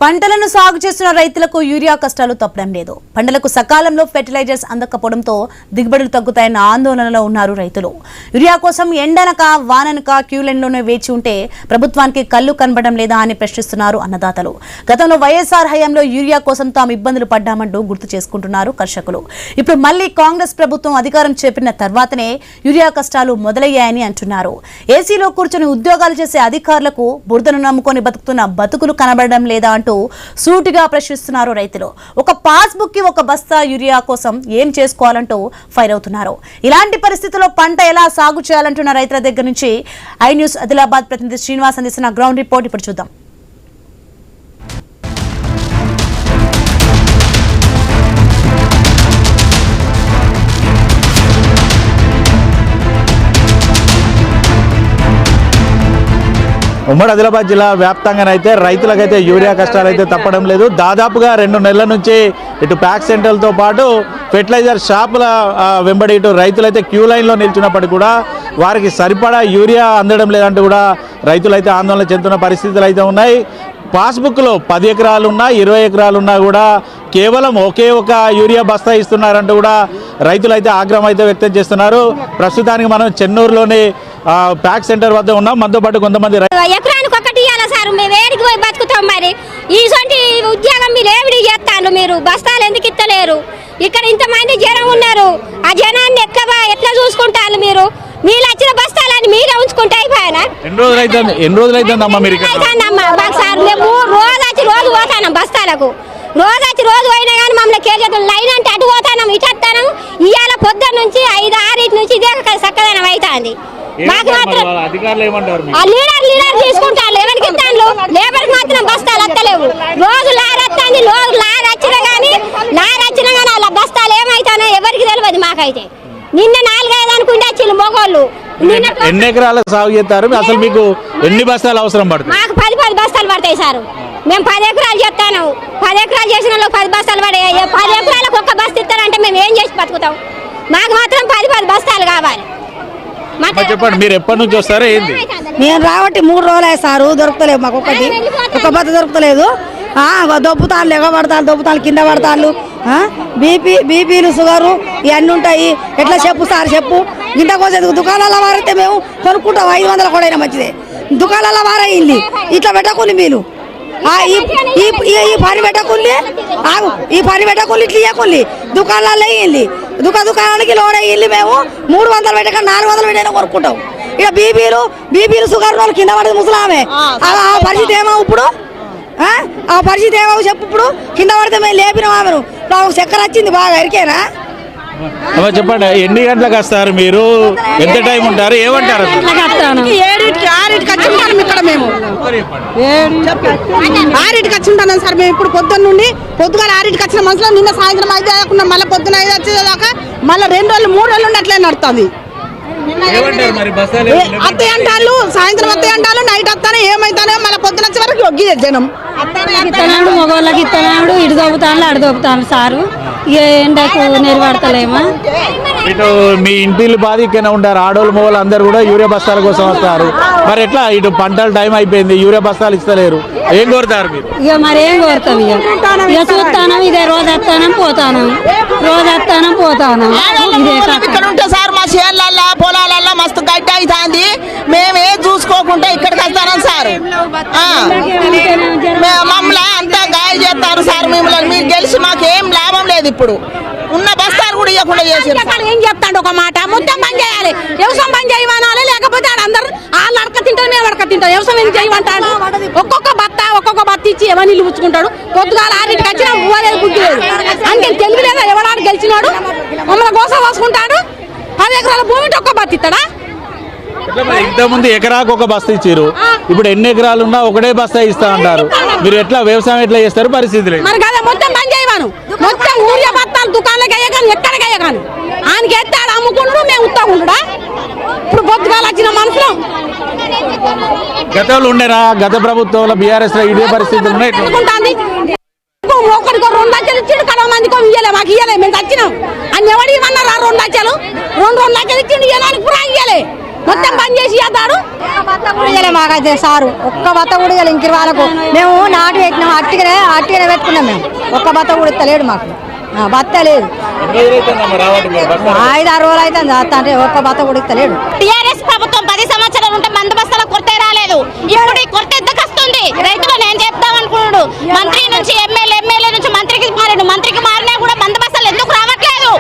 పంటలను సాగు చేస్తున్న రైతులకు యూరియా కష్టాలు తప్పడం లేదు. పంటలకు సకాలంలో ఫెర్టిలైజర్స్ అందకపోవడంతో దిగుబడులు తగ్గుతాయన్న ఆందోళనలో ఉన్నారు రైతులు. యూరియా కోసం ఎండనక వాననక క్యూ లైన్లోనే వేచి ఉంటే ప్రభుత్వానికి కళ్ళు కనబడడం లేదా అని ప్రశ్నిస్తున్నారు అన్నదాతలు. గతంలో వైఎస్ఆర్ హయాంలో యూరియా కోసం తాము ఇబ్బందులు పడ్డామంటూ గుర్తు చేసుకుంటున్నారు కర్షకులు. ఇప్పుడు మళ్లీ కాంగ్రెస్ ప్రభుత్వం అధికారం చేపట్టిన తర్వాతనే యూరియా కష్టాలు మొదలయ్యాయని అంటున్నారు. ఏసీలో కూర్చొని ఉద్యోగాలు చేసే అధికారులకు బురదను నమ్ముకొని బతుకుతున్న బతుకులు కనబడడం లేదా అంటూ సూటిగా ప్రశ్నిస్తున్నారు రైతులు. ఒక పాస్బుక్ కి ఒక బస్తా యూరియా కోసం ఏం చేసుకోవాలంటూ ఫైర్ అవుతున్నారు. ఇలాంటి పరిస్థితుల్లో పంట ఎలా సాగు చేయాలంటున్న రైతుల దగ్గర నుంచి ఐ న్యూస్ ఆదిలాబాద్ ప్రతినిధి శ్రీనివాస్ అందిస్తున్న గ్రౌండ్ రిపోర్ట్ ఇప్పుడు చూద్దాం. ఉమ్మడి ఆదిలాబాద్ జిల్లా వ్యాప్తంగానైతే రైతులకైతే యూరియా కష్టాలు అయితే తప్పడం లేదు. దాదాపుగా 2 నెలల నుంచి ఇటు ప్యాక్ సెంటర్లతో పాటు ఫెర్టిలైజర్ షాపుల వెంబడి ఇటు రైతులైతే క్యూ లైన్లో నిల్చున్నప్పటికీ కూడా వారికి సరిపడా యూరియా అందడం లేదంటూ కూడా రైతులైతే ఆందోళన చెందుతున్న పరిస్థితులు అయితే ఉన్నాయి. పాస్బుక్లో 10 ఎకరాలున్నా 20 ఎకరాలున్నా కూడా కేవలం ఒకే ఒక యూరియా బస్తా ఇస్తున్నారంటూ కూడా రైతులు అయితే ఆగ్రహం అయితే వ్యక్తం చేస్తున్నారు. ప్రస్తుతానికి మనం చెన్నూరులోని ప్యాక్ సెంటర్ వద్ద ఉన్నాం. మనతో పాటు కొంతమంది ఎకరానికి ఒకటి ఇవ్వాలి సార్, మేము వేడికి పోయి బతుకుతాం. మరి ఈసొంటి ఉద్యోగం మీరు ఏమిడి చేస్తాను, మీరు బస్తాలు ఎందుకు ఇస్తలేరు? ఇక్కడ ఇంతమంది జనం ఉన్నారు, ఆ జనాన్ని ఎట్లా చూసుకుంటారు మీరు? మీరు వచ్చిన బస్తాలని మీరే ఉంచుకుంటే అయిపోయానా? ఎన్ని రోజులైతుందమ్మా మీరు? సార్ మేము రోజు పోతాను బస్తాలకు, రోజు పోయినా కానీ మమ్మల్ని కేజీలు లైన్ అంటే అటు పోతాను ఇటు వస్తాను. ఇవాళ పొద్దున్న నుంచి 5-6 నుంచి ఇదే చక్కదనం అవుతుంది. మాకు మాత్రం లీడర్ తీసుకుంటారు, ఎవరికి ఇస్తాను లేబర్కి మాత్రం బస్తాలు వస్తలేవు. రోజు లారీ వస్తుంది, లారీ వచ్చినా కానీ అలా బస్తాలు ఏమైతానో ఎవరికి తెలియదు. మాకైతే నిన్న 4-5 అనుకుంటే వచ్చింది మొగోళ్ళు. ఎన్ని ఎకరాల సాగు చేస్తారు? అసలు మీకు ఎన్ని బస్తాలు అవసరం పడుతుంది? మాకు 10 బస్తాలు పడతాయి సార్. మేము 10 ఎకరాలు చేస్తాను, 10 ఎకరాలు చేసిన 10 బస్తాలు పడాయి. 10 ఎకరాలకు ఒక్క బస్తా ఇస్తారంటే మేము ఏం చేసి బతుకుతాం? మాకు మాత్రం 10 బస్తాలు కావాలి. చెప్పండి, మీరు ఎప్పటి నుంచి వస్తారో ఏంది? మేము రాబట్టి 3 రోజులు సారు, దొరుకుతలేవు మాకు. ఒక బత్త దొరుకుతలేదు. దొబ్బుతాళ్ళు ఎగబడతాను, దొబ్బుతాళ్ళు కింద పడతాళ్ళు. బీపీలు షుగరు ఇవన్నీ ఉంటాయి. ఎట్లా చెప్పు సార్, చెప్పు. ఇంత కోసం దుకాణాల వారైతే మేము కొనుక్కుంటాం. 500 కూడా మంచిదే. దుకాణాల వారైంది ఇట్లా పెట్టకుండా మీరు ఈ పని పెట్టకుండా ఇట్లా ఇవ్వకుండా దుకాణాల్లో వేయింది. దుకాణానికి లోడ్ అయ్యింది. మేము 300 పెట్టక 400 పెట్టైనా కొనుక్కుంటాం. ఇక బీపీలు షుగర్ వాళ్ళు కింద పడేది ముసలామే. ఆ పరిస్థితి ఏమో ఇప్పుడు, ఆ పరిస్థితి ఏమో చెప్పు. ఇప్పుడు కింద పడితే మేము లేపినాం ఆమెను. చక్కెర వచ్చింది బాగా ఎరికేనా? చెప్పండి, ఎన్ని గంటలకు వస్తారు మీరు? ఎంత టైం ఉంటారు? ఏమంటారు? 7-6కి వచ్చి ఉంటాను ఇక్కడ. మేము 6కి వచ్చి ఉంటాను సార్. మేము ఇప్పుడు పొద్దున్న నుండి పొద్దుగా 6కి వచ్చిన మనసులో నిన్న సాయంత్రం 5 అయ్యకుండా మళ్ళీ పొద్దున 5 వచ్చేదాకా మళ్ళీ 2 రోజులు 3 రోజులు ఉండి అట్లే నడుతుంది. అత్తయ్య అంటారు, సాయంత్రం అత్తయ్య అంటారు, నైట్ వస్తానే ఏమైతానో మళ్ళీ పొద్దున వచ్చే వరకు ఒగ్గి జనం ఇస్తున్నాడు. మగవాళ్ళకి ఇస్తున్నాడు, ఇటు దొబ్బుతాను అటు దొబ్బుతాను సారు. ఎండకు నిలబడతలేమా? ఇటు మీ ఇంటిల్లు బాధికైనా ఉంటారు, ఆడోళ్ళు మగవాళ్ళు అందరు కూడా యూరియా బస్తాల కోసం వస్తారు. మరి ఎట్లా? ఇటు పంటల టైం అయిపోయింది, యూరియా బస్తాలు ఇస్తలేరు. ఏం కోరుతారు మీరు? ఇక మరి ఏం కోరుతాం? ఇక చూస్తాను, ఇదే రోజు వస్తాను పోతాను, ఇదే ఇక్కడ ఉంటే సార్ మా చేనులల్లా పొలాలల్లా మస్తు గడ్డ అవుతుంది. మేమే చూసుకోకుండా ఇక్కడికి వస్తాను సార్. మమ్మల్ని అంతా గాయ చేస్తారు సార్. మిమ్మల్ని మీరు గెలిచి మాకేం లాభం లేదు. ఇప్పుడు ఉన్న బస్తాలు కూడా ఇవ్వకుండా చేసి ఏం చెప్తాడు ఒక మాట, మొత్తం బంద్ చేయాలి. వ్యవసాయం బంద్ చేయమనాలి, లేకపోతే అందరు వాళ్ళు అడక తింటారు, మేము అడక తింటాం. వ్యవసాయం ఎందుకు చేయమంటాడు? ఒక్కొక్క బత్త ఇచ్చి ఎవరు నిల్లు పుచ్చుకుంటాడు. పొద్దుగాల 6కి వచ్చినా ఊరేది బుద్ధి లేదు. అంటే తెలుగు లేదా? ఎవడాడు గెలిచినాడు మమ్మల్ని గోస పోసుకుంటాడు. 10 ఎకరాల భూమికి ఒక్క బత్త ఇస్తాడా? ఇంతకుముందు ఎకరాకు ఒక బస్తా ఇచ్చారు, ఇప్పుడు ఎన్ని ఎకరాలు ఉన్నా ఒకటే బస్తా ఇస్తా అంటారు. మీరు ఎట్లా వ్యవసాయం ఎట్లా చేస్తారు? పరిస్థితి లేదు. మరి కదా మొత్తం బంద్ చేయమను. మొత్తం ఊరియా బత్తాలు దుకాణాలకు అయ్యగాను, ఎక్కడికి అయ్యగాను. ఆయనకి ఎత్తాడు అమ్ముకుంటాడు, మేము ఉత్తగుంటుడా. ఇప్పుడు పొద్దుగాల వచ్చిన మనసులో గతంలో ఉండేనా? గత ప్రభుత్వంలో బీఆర్ఎస్ లో ఇదే పరిస్థితులు ఉన్నాయి. ఒకరికో 2 లక్షలు ఇచ్చిండు, కడవ మందికో ఇయ్యలే. మాకు ఇయ్యలే, మేము చచ్చినాం. అని ఎవడు ఇవ్వన్నారు? 2 లక్షలు 2 లక్షలు ఇచ్చిండు, ఇవ్వడానికి కూడా ఇయ్యలే. మొత్తం బంద్ చేసి చేస్తాడు. మాకైతే సారు ఒక్క బత్త కూడా ఇవ్వాలి. ఇంక వాళ్ళకు మేము నాటు పెట్టినాం, అట్టిగానే పెట్టుకున్నాం. మేము ఒక్క బత్త కూడా ఇస్తలేడు మాకు, బత్త లేదు. 5-6 రోజులు అయితే అంటే ఒక్క బత్త కూడా ఇస్తలేడు. టీఆర్ఎస్ ప్రభుత్వం 10 సంవత్సరాలు ఉంటే మందు బస్తాల కొరతే రాలేదు. ఇప్పుడు ఈ కొరత ఎందుకు వస్తుంది? రైతులు నేను చెప్తాం అనుకున్నాడు. మంత్రి నుంచి ఎమ్మెల్యే నుంచి మంత్రికి మారాడు. మంత్రికి మారినా కూడా మందు బస్తాలు ఎందుకు రావట్లేదు?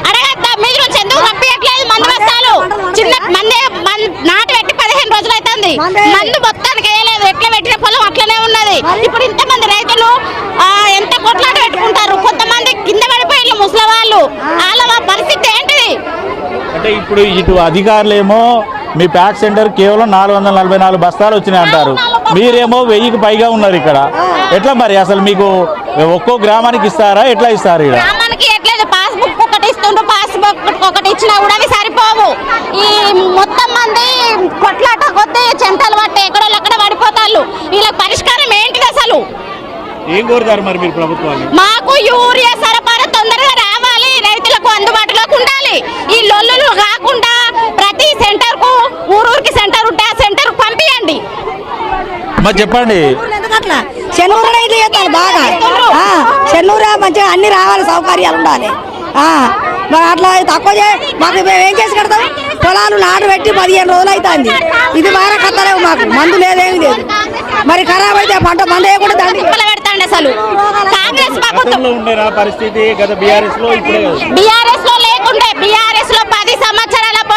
అడగద్దా మీద నుంచి ఎందుకు రప్పియట్లేదు మందు బస్తాలు? చిన్న నాటు పెట్టి 15 రోజులు అవుతుంది, మందు మొత్తానికి వేయలేదు. ఎట్లా పెట్టిన పొలం అట్లనే ఉన్నది. ఇప్పుడు ఇంతమంది రైతులు ఎంత కొట్లాట పెట్టుకుంటారు. కొంతమంది కింద పడిపోయిన ముసలి వాళ్ళు, వాళ్ళ పరిస్థితి ఏంటిది? అంటే ఇప్పుడు ఇటు అధికారులేమో మీ ప్యాక్ సెంటర్ కేవలం 444 బస్తాలు వచ్చినాయి అంటారు, మీరేమో 1000కి పైగా ఉన్నారు ఇక్కడ. ఎట్లా మరి అసలు మీకు ఒక్కో గ్రామానికి ఇస్తారా, ఎట్లా ఇస్తారు? ఇక్కడ గ్రామానికి ఎట్లేదు, పాస్బుక్ ఒకటి ఇస్తుండ్రు. పాస్బుక్ ఒకటి ఇచ్చినా కూడా అవి సరిపోవు. ఈ మొత్తం మంది కొట్లాట కొద్ది చెంటలు పట్టి ఎక్కడో పడిపోతారు. వీళ్ళకి పరిష్కారం ఏంటిది అసలు? ఏం కోరుతారు మరి మీరు ప్రభుత్వాన్ని? మాకు యూరియా సరఫరా తొందరగా రావాలి, రైతులకు అందుబాటులోకి ఉండాలి. ఈ లొల్లులు కాకుండా ప్రతి సెంటర్ కు ఊరూరికి సెంటర్ ఉంటే ఆ సెంటర్ పంపియండి. మరి చెప్పండి. ఎందుకట్లా చెన్నూరు అయితే చేస్తారు బాగా, చెన్నూరు మంచిగా అన్ని రావాలి, సౌకర్యాలు ఉండాలి. మరి అట్లా తక్కువ మాకు మేము ఏం చేసి కడతాం? పొలాలు నాటు పెట్టి 15 రోజులు అవుతుంది. ఇది బాగా కట్టలేవు, మాకు మందు లేదేమి లేదు. మరి ఖరాబ్ అయితే పంట మందు వేయకుండా దాన్ని పెడతాండి. అసలు కాంగ్రెస్ ప్రభుత్వం పరిస్థితి గత బీఆర్ఎస్ లో